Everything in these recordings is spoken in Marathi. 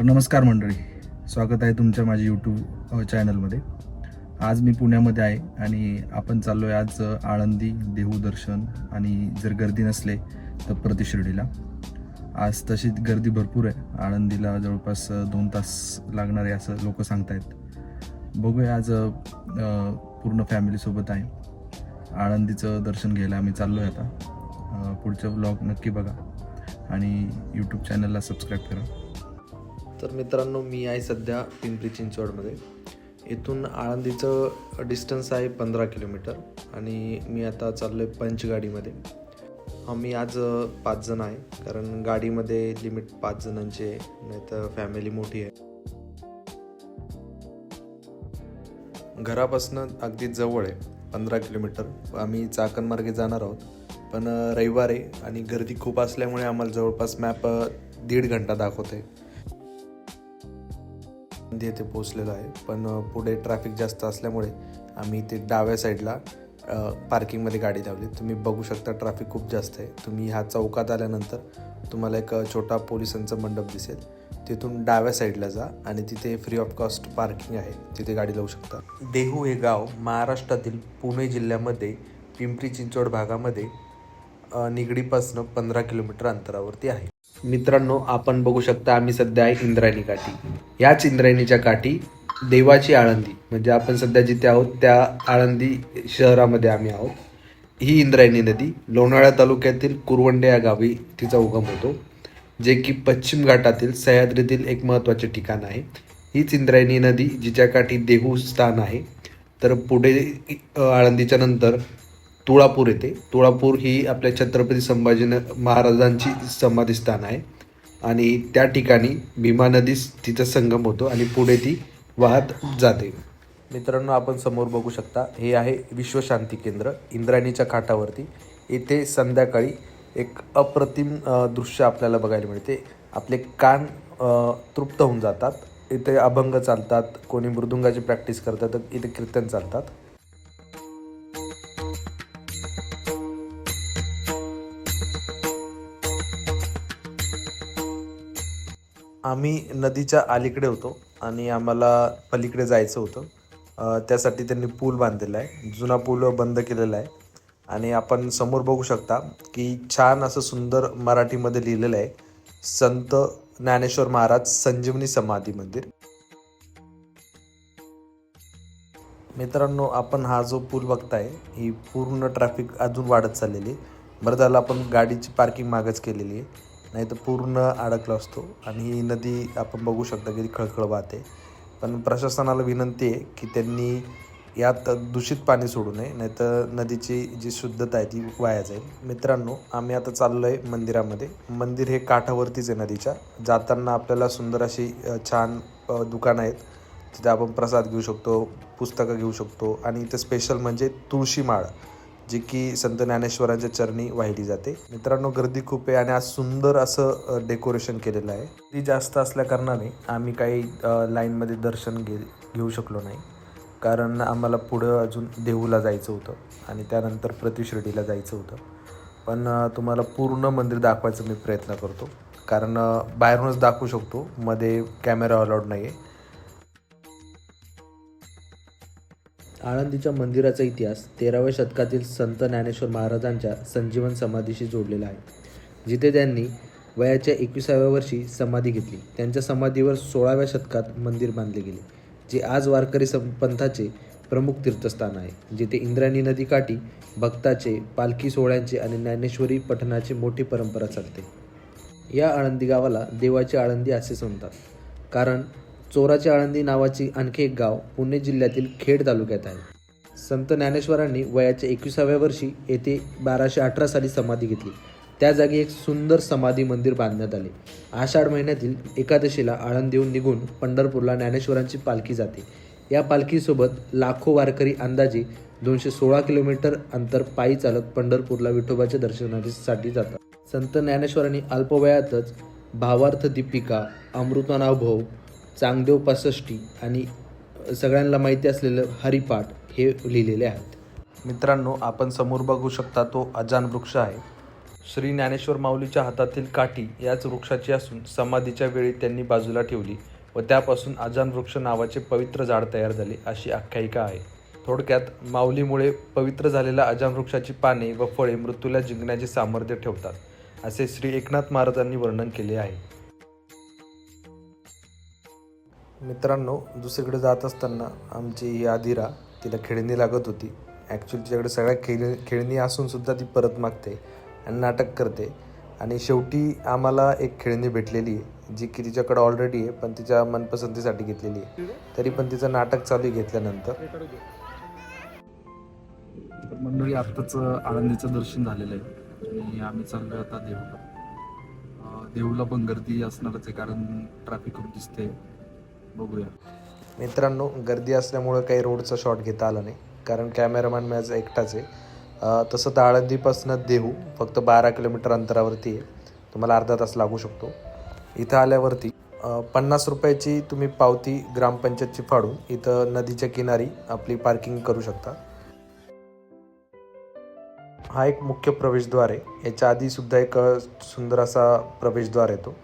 नमस्कार मंडळी, स्वागत आहे तुमच्या माझ्या यूट्यूब चॅनलमध्ये. आज मी पुण्यामध्ये आहे आणि आपण चाललो आहे आज आळंदी देहू दर्शन आणि जर गर्दी नसले तर प्रतिशिर्डीला. आज तशी गर्दी भरपूर आहे. आळंदीला जवळपास 2 तास लागणार आहे असं लोक सांगत आहेत. बघूया, आज पूर्ण फॅमिलीसोबत आहे. आळंदीचं दर्शन घ्यायला आम्ही चाललो आहे आता. पुढचा व्लॉग नक्की बघा आणि यूट्यूब चॅनलला सबस्क्राईब करा. तर मित्रांनो, मी आहे सध्या पिंपरी चिंचवडमध्ये. इथून आळंदीचं डिस्टन्स आहे 15 किलोमीटर आणि मी आता चाललो आहे पंचगाडीमध्ये. आम्ही आज 5 जण आहे, कारण गाडीमध्ये लिमिट 5 जणांची आहे, नाही तर फॅमिली मोठी आहे. घरापासून अगदी जवळ आहे, 15 किलोमीटर. आम्ही चाकणमार्गे जाणार आहोत, पण रविवार आहे आणि गर्दी खूप असल्यामुळे आम्हाला जवळपास मॅप 1.5 घंटा दाखवते. येथे पोचलेलो आहे, पण पुढे ट्रॅफिक जास्त असल्यामुळे आम्ही ते डाव्या साईडला पार्किंगमध्ये गाडी लावली. तुम्ही बघू शकता ट्रॅफिक खूप जास्त आहे. तुम्ही ह्या चौकात आल्यानंतर तुम्हाला एक छोटा पोलिसांचा मंडप दिसेल, तिथून डाव्या साईडला जा आणि तिथे फ्री ऑफ कॉस्ट पार्किंग आहे, तिथे गाडी लावू शकता. देहू हे गाव महाराष्ट्रातील पुणे जिल्ह्यामध्ये पिंपरी चिंचवड भागामध्ये निगडीपासून 15 किलोमीटर अंतरावरती आहे. मित्रांनो, आपण बघू शकता आम्ही सध्या आहे इंद्रायणी काठी. याच इंद्रायणीच्या काठी देवाची आळंदी, म्हणजे आपण सध्या जिथे आहोत त्या आळंदी शहरामध्ये आम्ही आहोत. ही इंद्रायणी नदी लोणावळा तालुक्यातील कुरवंडे या गावी तिचा उगम होतो, जे की पश्चिम घाटातील सह्याद्रीतील एक महत्त्वाचे ठिकाण आहे. हीच इंद्रायणी नदी जिच्या काठी देहू स्थान आहे. तर पुढे आळंदीच्या नंतर तुळापूर येते. तुळापूर ही आपल्या छत्रपती संभाजी महाराजांची समाधी स्थान आहे आणि त्या ठिकाणी भीमा नदी तिचा संगम होतो आणि पुढे ती वाहत जाते. मित्रांनो, आपण समोर बघू शकता, हे आहे विश्वशांती केंद्र इंद्रायणीच्या काठावरती. इथे संध्याकाळी एक अप्रतिम दृश्य आपल्याला बघायला मिळते. आपले कान तृप्त होऊन जातात. इथे अभंग चालतात, कोणी मृदुंगाची प्रॅक्टिस करतात, तर इथे कीर्तन चालतात. आम्ही नदीच्या अलीकडे होतो आणि आम्हाला पलीकडे जायचं होतं. त्यासाठी त्यांनी पूल बांधलेला आहे. जुना पूल बंद केलेला आहे आणि आपण समोर बघू शकता की छान असं सुंदर मराठीमध्ये लिहिलेलं आहे, संत ज्ञानेश्वर महाराज संजीवनी समाधी मंदिर. मित्रांनो, आपण हा जो पूल बघताय, ही पूर्ण ट्रॅफिक अजून वाढत चाललेली. बरं झालं आपण गाडीची पार्किंग मागच केलेली आहे, नाही तर पूर्ण अडकला असतो. आणि ही नदी आपण बघू शकता किती खळखळ वाहते. पण प्रशासनाला विनंती आहे की त्यांनी यात दूषित पाणी सोडू नये, नाही तर नदीची जी शुद्धता आहे ती वाया जाईल. मित्रांनो, आम्ही आता चाललो आहे मंदिरामध्ये. मंदिर हे काठावरतीच आहे नदीच्या. जाताना आपल्याला सुंदर अशी छान दुकानं आहेत, तिथे आपण प्रसाद घेऊ शकतो, पुस्तकं घेऊ शकतो. आणि इथे स्पेशल म्हणजे तुळशी माळ, जी की संत ज्ञानेश्वरांच्या चरणी वाहिली जाते. मित्रांनो, गर्दी खूप आहे आणि आज सुंदर असं डेकोरेशन केलेलं आहे. ती जास्त असल्या कारणाने आम्ही काही लाईनमध्ये दर्शन घेऊ शकलो नाही, कारण आम्हाला पुढं अजून देहूला जायचं होतं आणि त्यानंतर प्रतिशिर्डीला जायचं होतं. पण तुम्हाला पूर्ण मंदिर दाखवायचा मी प्रयत्न करतो, कारण बाहेरूनच दाखवू शकतो, मध्ये कॅमेरा अलाउड नाही आहे. आळंदीच्या मंदिराचा इतिहास 13व्या शतकातील संत ज्ञानेश्वर महाराजांच्या संजीवन समाधीशी जोडलेला आहे, जिथे त्यांनी वयाच्या 21व्या वर्षी समाधी घेतली. त्यांच्या समाधीवर 16व्या शतकात मंदिर बांधले गेले, जे आज वारकरी पंथाचे प्रमुख तीर्थस्थान आहे, जिथे इंद्रायणी नदीकाठी भक्ताचे, पालखी सोहळ्यांचे आणि ज्ञानेश्वरी पठणाची मोठी परंपरा चालते. या आळंदी गावाला देवाची आळंदी असेच म्हणतात, कारण चोराची आळंदी नावाची आणखी एक गाव पुणे जिल्ह्यातील खेड तालुक्यात आहे. संत ज्ञानेश्वरांनी वयाच्या 21व्या वर्षी येथे 1218 साली समाधी घेतली. त्या जागी एक सुंदर समाधी मंदिर बांधण्यात आले. आषाढ महिन्यातील एकादशीला आळंदीहून निघून पंढरपूरला ज्ञानेश्वरांची पालखी जाते. या पालखीसोबत लाखो वारकरी अंदाजे 216 किलोमीटर अंतर पायी चालत पंढरपूरला विठोबाच्या दर्शनासाठी जातात. संत ज्ञानेश्वरांनी अल्पवयातच भावार्थ दीपिका, अमृतानुभव, चांगदेव 65 आणि सगळ्यांना माहिती असलेलं हरिपाठ हे लिहिलेले आहेत. मित्रांनो, आपण समोर बघू शकता तो अजान वृक्ष आहे. श्री ज्ञानेश्वर माऊलीच्या हातातील काठी याच वृक्षाची असून समाधीच्या वेळी त्यांनी बाजूला ठेवली व त्यापासून अजान वृक्ष नावाचे पवित्र झाड तयार झाले अशी आख्यायिका आहे. थोडक्यात माऊलीमुळे पवित्र झालेल्या अजान वृक्षाची पाने व फळे मृत्यूला जिंकण्याचे सामर्थ्य ठेवतात असे श्री एकनाथ महाराजांनी वर्णन केले आहे. मित्रांनो, दुसरीकडे जात असताना आमची ही आदिरा, तिला खेळणी लागत होती. ॲक्च्युली तिच्याकडे सगळ्या खेळणी असून सुद्धा ती परत मागते आणि नाटक करते. आणि शेवटी आम्हाला एक खेळणी भेटलेली आहे जी की तिच्याकडे ऑलरेडी आहे, पण तिच्या मनपसंतीसाठी घेतलेली आहे. तरी पण तिचं नाटक चालू आहे घेतल्यानंतर. तर मंडळी, आत्ताच आळंदीचं दर्शन झालेलं आहे आणि आम्ही चाललो आता देहूला. देहूला पण गर्दी असणारच आहे कारण ट्रॅफिक खूप दिसते. बघूया. मित्रांनो, गर्दी असल्यामुळं काही रोडचा शॉट घेता आला नाही कारण कॅमेरामॅन माझा एकटाच आहे. तसं तर आळंदीपासून देहू फक्त 12 किलोमीटर अंतरावरती आहे. तुम्हाला अर्धा तास लागू शकतो. इथं आल्यावरती 50 रुपयाची तुम्ही पावती ग्रामपंचायतची फाडून इथं नदीच्या किनारी आपली पार्किंग करू शकता. हा एक मुख्य प्रवेशद्वार आहे. याच्या आधीसुद्धा एक सुंदर असा प्रवेशद्वार येतो.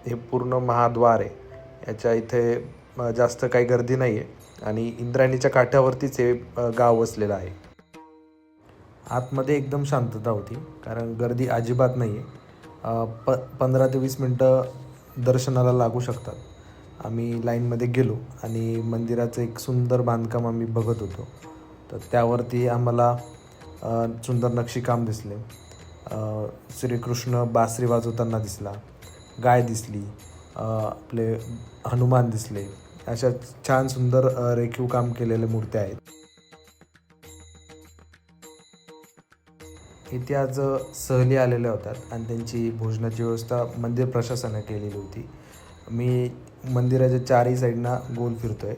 हे पूर्ण महाद्वार आहे. याच्या इथे जास्त काही गर्दी नाही आहे आणि इंद्रायणीच्या काठावरतीच हे गाव वसलेलं आहे. आतमध्ये एकदम शांतता होती कारण गर्दी अजिबात नाही आहे. 15 ते 20 मिनटं दर्शनाला लागू शकतात. आम्ही लाईनमध्ये गेलो आणि मंदिराचं एक सुंदर बांधकाम आम्ही बघत होतो. तर त्यावरती आम्हाला सुंदर नक्षीकाम दिसले. श्रीकृष्ण बासरी वाजवताना दिसला, गाय दिसली, आपले हनुमान दिसले. अशा छान सुंदर रेखीव काम केलेल्या मूर्त्या आहेत. इथे आज सहली आलेल्या होत्यात आणि त्यांची भोजनाची व्यवस्था मंदिर प्रशासनाने केलेली होती. मी मंदिराच्या चारही साईडना गोल फिरतोय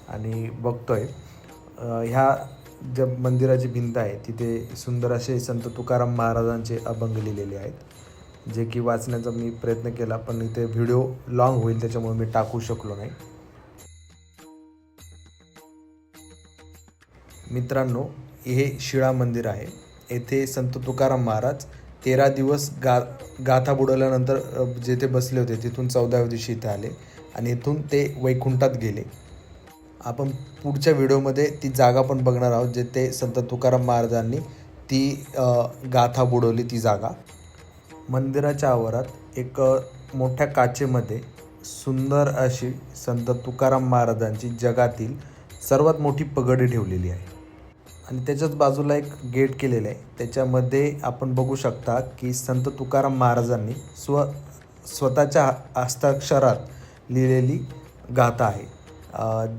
आणि बघतोय. ह्या ज्या मंदिराची भिंत आहे तिथे सुंदर असे संत तुकाराम महाराजांचे अभंग लिहिलेले आहेत, जे की वाचण्याचा मी प्रयत्न केला, पण इथे व्हिडिओ लॉंग होईल त्याच्यामुळे मी टाकू शकलो नाही. मित्रांनो, हे शिळा मंदिर आहे. येथे संत तुकाराम महाराज 13 दिवस गाथा बुडवल्यानंतर जेथे बसले होते तिथून 14व्या दिवशी इथे आले आणि इथून ते वैकुंठात गेले. आपण पुढच्या व्हिडिओमध्ये ती जागा पण बघणार आहोत जेथे संत तुकाराम महाराजांनी ती गाथा बुडवली ती जागा. मंदिराच्या आवारात एक मोठ्या काचेमध्ये सुंदर अशी संत तुकाराम महाराजांची जगातील सर्वात मोठी पगडी ठेवलेली आहे आणि त्याच्याच बाजूला एक गेट केलेलं आहे. त्याच्यामध्ये आपण बघू शकता की संत तुकाराम महाराजांनी स्वतःच्या हस्ताक्षरात लिहिलेली गाथा आहे,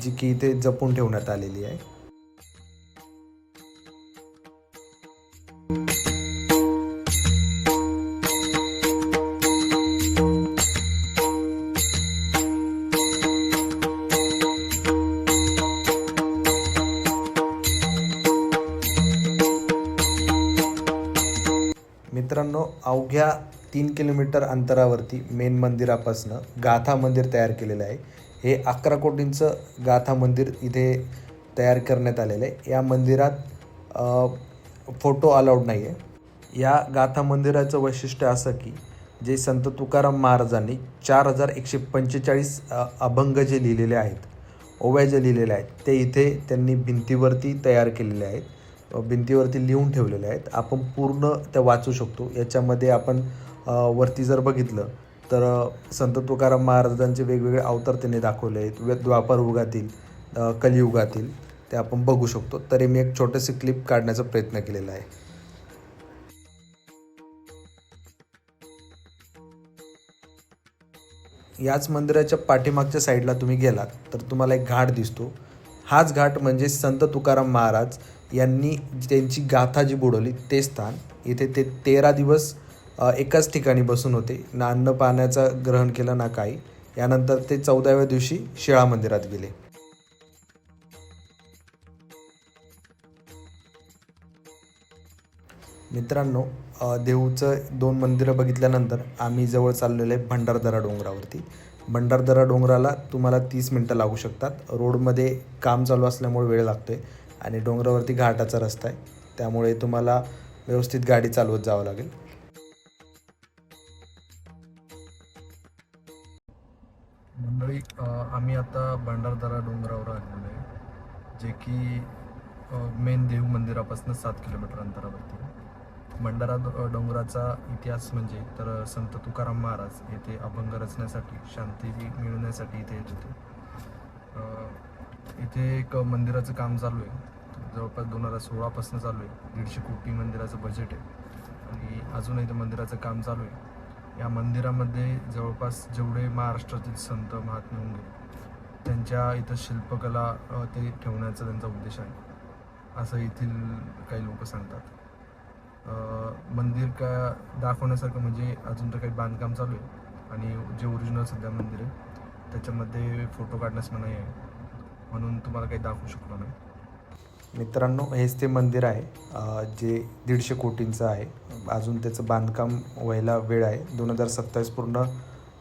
जी की इथे जपून ठेवण्यात आलेली आहे. मित्रांनो, अवघ्या 3 किलोमीटर अंतरावरती मेन मंदिरापासून गाथा मंदिर तयार केलेलं आहे. हे 11 कोटींचं गाथा मंदिर इथे तयार करण्यात आलेलं आहे. या मंदिरात फोटो अलाउड नाही आहे. या गाथा मंदिराचं वैशिष्ट्य असं की जे संत तुकाराम महाराजांनी 4145 अभंग जे लिहिलेले आहेत, ओव्या जे लिहिलेल्या आहेत, ते इथे त्यांनी भिंतीवरती तयार केलेले आहेत, भिंतीवरती लिहून ठेवलेले आहेत. आपण पूर्ण त्या वाचू शकतो. याच्यामध्ये आपण वरती जर बघितलं तर संत तुकाराम महाराजांचे वेगवेगळे अवतार त्यांनी दाखवले आहेत, द्वापर युगातील, कलियुगातील, ते आपण बघू शकतो. तरी मी एक छोटेसे क्लिप काढण्याचा प्रयत्न केलेला आहे. याच मंदिराच्या पाठीमागच्या साईडला तुम्ही गेलात तर तुम्हाला एक घाट दिसतो. हाच घाट म्हणजे संत तुकाराम महाराज यांनी त्यांची गाथा जी बुडवली ते स्थान. इथे ते 13 दिवस एकाच ठिकाणी बसून होते, ना अन्न पाण्याचं ग्रहण केलं ना काही. यानंतर ते 14व्या दिवशी शिळा मंदिरात गेले. मित्रांनो, देहूचं 2 मंदिरं बघितल्यानंतर आम्ही जवळ चाललेलो आहे भंडारदरा डोंगरावरती. भंडारदरा डोंगराला तुम्हाला 30 मिनटं लागू शकतात. रोडमध्ये काम चालू असल्यामुळे वेळ लागतो आहे आणि डोंगरावरती घाटाचा रस्ता आहे, त्यामुळे तुम्हाला व्यवस्थित गाडी चालवत जावं लागेल. मंडळी, आम्ही आता भंडारदरा डोंगरावर आलेलो आहे, जे की मेन देव मंदिरापासून 7 किलोमीटर अंतरावरती आहे. डोंगराचा इतिहास म्हणजे तर संत तुकाराम महाराज येथे अभंग रचण्यासाठी, शांती मिळवण्यासाठी इथे येत होते. इथे एक मंदिराचं काम चालू आहे, जवळपास 2016 चालू आहे. 150 कोटी मंदिराचं बजेट आहे आणि अजूनही ते मंदिराचं काम चालू आहे. या मंदिरामध्ये जवळपास जेवढे महाराष्ट्रातील संत महात्मे होऊन गेले त्यांच्या इथं शिल्पकला ते ठेवण्याचा त्यांचा उद्देश आहे, असं येथील काही लोक सांगतात. मंदिर का दाखवण्यासारखं म्हणजे अजून तर काही बांधकाम चालू आहे आणि जे ओरिजिनल सध्या मंदिर आहे त्याच्यामध्ये फोटो काढण्यास मनाई आहे, म्हणून तुम्हाला काही दाखवू शकलो नाही. मित्रांनो, हेच ते मंदिर आहे जे 150 कोटींचं आहे. अजून त्याचं बांधकाम व्हायला वेळ आहे. 2027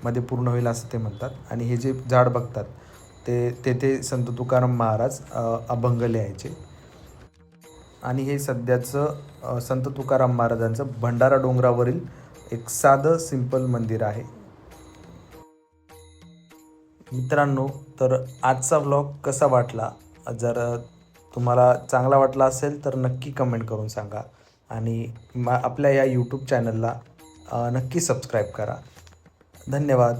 मध्ये पूर्ण होईल असं ते म्हणतात. आणि हे जे झाड बघतात तेथे संत तुकाराम महाराज अभंग लिहायचे. आणि हे सध्याचं संत तुकाराम महाराजांचं भंडारा डोंगरावरील एक साधं सिंपल मंदिर आहे. मित्रांनो, तर आजचा व्लॉग कसा वाटला? जर तुम्हाला चांगला वाटला असेल तर नक्की कमेंट करून सांगा आणि आपल्या या यूट्यूब चॅनलला नक्की सबस्क्राईब करा. धन्यवाद.